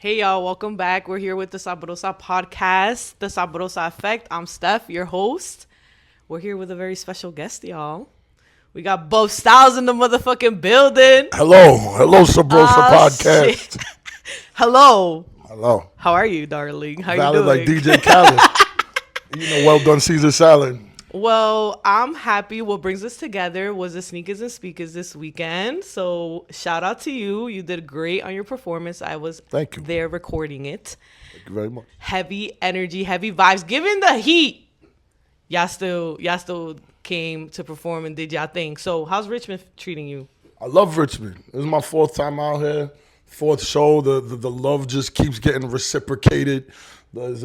Hey y'all, welcome back. We're here with the Sabrosa podcast, the Sabrosa Effect. I'm Steph, your host. We're here with a very special guest, y'all. We got Bub Styles in the motherfucking building. Hello, Sabrosa Ah, shit. podcast. Hello. Hello, How are you, darling? How you valid like doing? DJ Khaled. Well done Caesar salad. Well, I'm happy. What brings us together was the Sneakers and Speakers this weekend. So shout out to you. You did great on your performance. I was Thank you. there recording it. Thank you very much. Heavy energy, heavy vibes. Given the heat, y'all still came to perform and did y'all thing. So how's Richmond treating you? I love Richmond. This is my fourth time out here. Fourth show. The love just keeps getting reciprocated. There's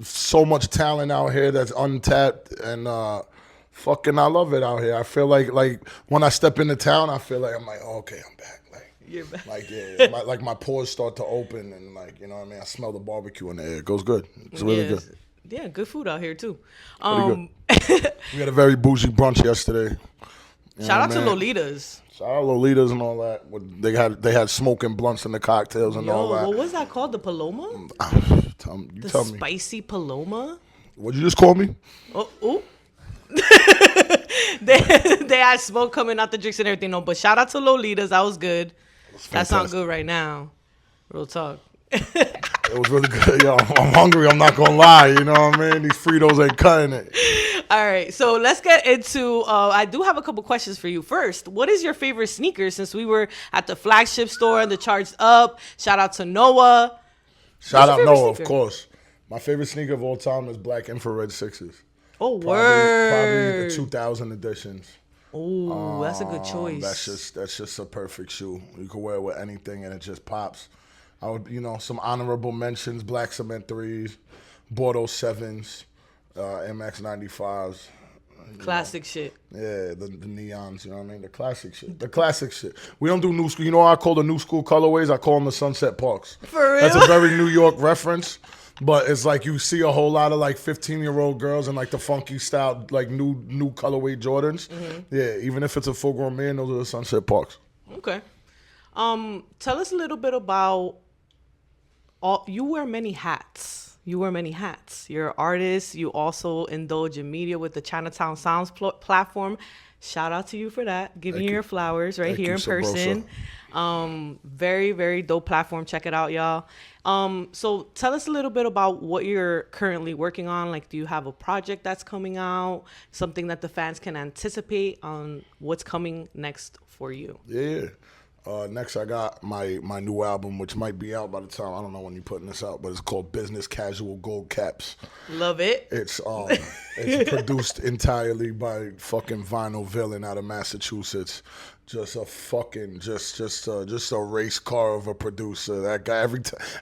so much talent out here that's untapped, and fucking I love it out here. I feel like when I step into town, I feel like I'm like, oh, okay, I'm back. You're back. My pores start to open, and what I mean. I smell the barbecue in the air. It goes good. It's really good. Yeah, good food out here too. Pretty good. We had a very bougie brunch yesterday. Shout out to Lolitas. Shout out Lolitas and all that. They had smoking blunts in the cocktails and all that. What was that called? The Paloma? Tell me. Spicy Paloma? What'd you just call me? Oh. they had smoke coming out the drinks and everything. No, but shout out to Lolitas. That was good. That sounds good right now. Real talk. It was really good. Yo, I'm hungry. I'm not gonna lie. You know what I mean? These Fritos ain't cutting it. All right, so let's get into. I do have a couple questions for you. First, what is your favorite sneaker? Since we were at the flagship store and the Charged Up. Shout out to Noah. Shout out Noah, of course. My favorite sneaker of all time is black infrared sixes. Oh, Probably the 2000 editions. Oh, that's a good choice. That's just a perfect shoe. You can wear it with anything and it just pops. I would, some honorable mentions: Black Cement 3s, Bordeaux 7s, MX 95s. Classic shit. Yeah, the neons, you know what I mean? The classic shit. We don't do new school. You know what I call the new school colorways? I call them the Sunset Parks. For real? That's a very New York reference. But it's like you see a whole lot of like 15-year-old girls in like the funky style, like new colorway Jordans. Mm-hmm. Yeah, even if it's a full-grown man, those are the Sunset Parks. Okay. Tell us a little bit about. You wear many hats. You're an artist. You also indulge in media with the Chinatown Sounds platform. Shout out to you for that. Giving you your flowers right here in person. Very, very dope platform. Check it out, y'all. So tell us a little bit about what you're currently working on. Like, do you have a project that's coming out? Something that the fans can anticipate on what's coming next for you? Yeah. Next, I got my new album, which might be out by the time, I don't know when you're putting this out, but it's called Business Casual Gold Caps. Love it. It's produced entirely by fucking Vinyl Villain out of Massachusetts. Just a fucking just a race car of a producer. That guy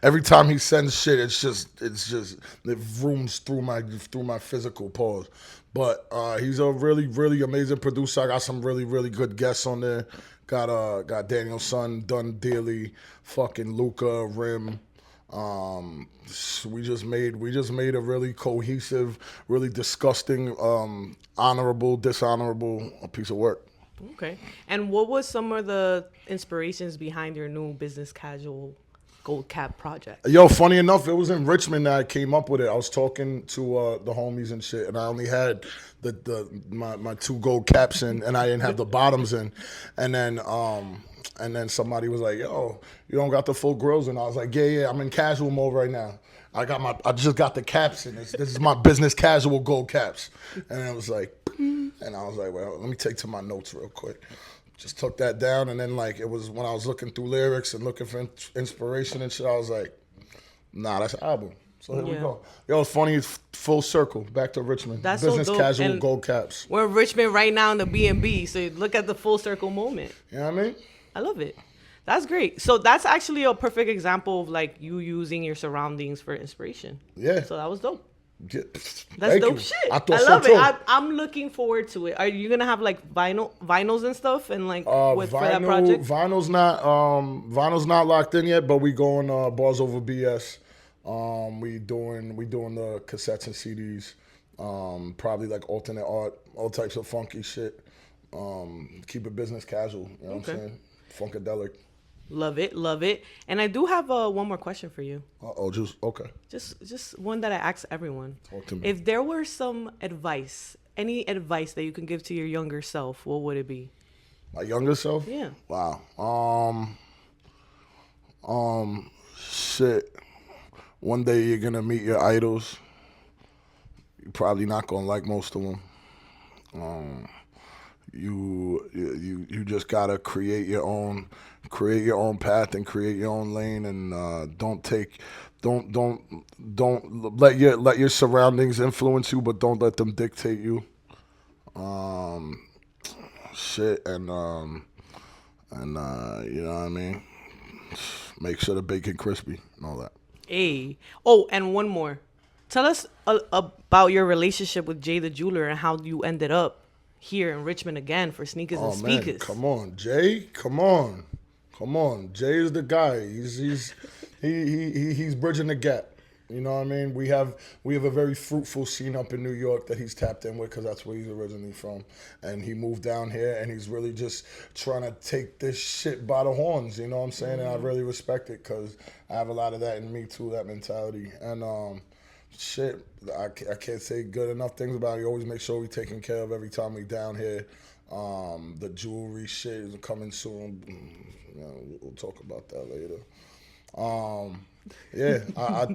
every time he sends shit, it's just it rooms through my physical pause. But he's a really, really amazing producer. I got some really, really good guests on there. Got Daniel Son, Dunn Daly, fucking Luca, Rim. We just made a really cohesive, really disgusting, honorable, dishonorable piece of work. Okay. And what was some of the inspirations behind your new Business Casual Gold Cap project? Yo, funny enough, it was in Richmond that I came up with it. I was talking to the homies and shit, and I only had my two gold caps in, and I didn't have the bottoms in. And then somebody was like, "Yo, you don't got the full grills?" And I was like, "Yeah, I'm in casual mode right now. I just got the caps in. This is my Business Casual Gold Caps." And I was like, well, let me take to my notes real quick. Just took that down, and then it was when I was looking through lyrics and looking for inspiration and shit, I was like, nah, that's an album. So here we go. Yo, it's funny, it's full circle, back to Richmond. That's Business so dope. Casual And Gold Caps. we're in Richmond right now in the B&B, so look at the full circle moment. You know what I mean? I love it. That's great. So that's actually a perfect example of you using your surroundings for inspiration. Yeah. So that was dope. Yeah. That's dope shit. I love it. I'm looking forward to it. Are you gonna have vinyls and stuff and for that project? Vinyl's not locked in yet, but we going Bars Over BS. We doing the cassettes and CDs. Probably alternate art, all types of funky shit. Keep it business casual. You know what I'm saying? Funkadelic. Love it, love it. And I do have one more question for you. Just okay. Just one that I ask everyone. Talk to me. If there were some advice, any advice that you can give to your younger self, what would it be? My younger self? Yeah. Wow. Shit. One day you're gonna meet your idols. You're probably not gonna like most of them. You just gotta create your own path and create your own lane, and don't let your surroundings influence you, but don't let them dictate you. Shit, and you know what I mean. Make sure the bacon crispy and all that. Hey. Oh, and one more. Tell us about your relationship with Jay the Jeweler and how you ended up here in Richmond again for Sneakers and Oh man, Speakers. come on, Jay, come on. Jay is the guy. He's bridging the gap. You know what I mean? We have a very fruitful scene up in New York that he's tapped in with because that's where he's originally from, and he moved down here and he's really just trying to take this shit by the horns. You know what I'm saying? And I really respect it because I have a lot of that in me too, that mentality. And shit, I can't say good enough things about it. He always make sure we taking care of every time we down here. The jewelry shit is coming soon. You know, we'll talk about that later. Yeah, I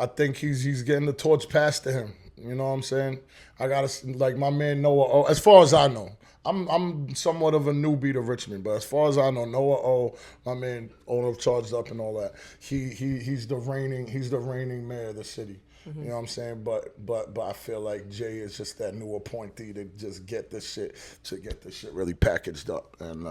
think he's getting the torch passed to him. You know what I'm saying? I gotta like my man Noah O. As far as I know, I'm somewhat of a newbie to Richmond, but as far as I know, Noah O, my man, owner of Charged Up and all that, he's the reigning mayor of the city. Mm-hmm. You know what I'm saying? But I feel like Jay is just that new appointee to just get this shit really packaged up. And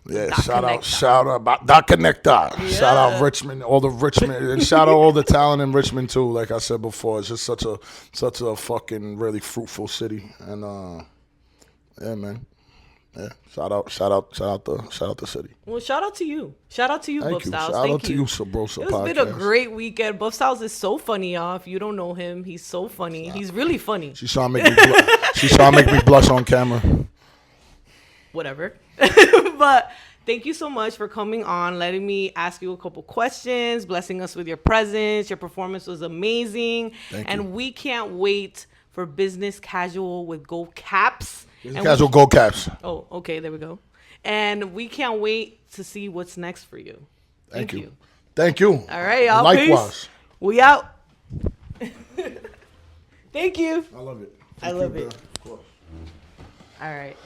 yeah, shout out about Dot Connector. Yeah. Shout out Richmond, and shout out all the talent in Richmond too. Like I said before, it's just such a fucking really fruitful city. And yeah, man. Yeah, shout out the city. Well, shout out to you, Bub Styles. Shout out to you, Sabrosa. It's been a great weekend. Bub Styles is so funny, y'all. If you don't know him, he's so funny. He's really funny. She's trying to make me blush on camera. Whatever. But thank you so much for coming on, letting me ask you a couple questions, blessing us with your presence. Your performance was amazing. Thank you. We can't wait for Business Casual with Gold Caps. Gold Caps. Oh, okay, there we go. And we can't wait to see what's next for you. Thank you. Thank you. All right, y'all. Likewise. Peace. We out. Thank you. I love it. I love it. Of course. All right.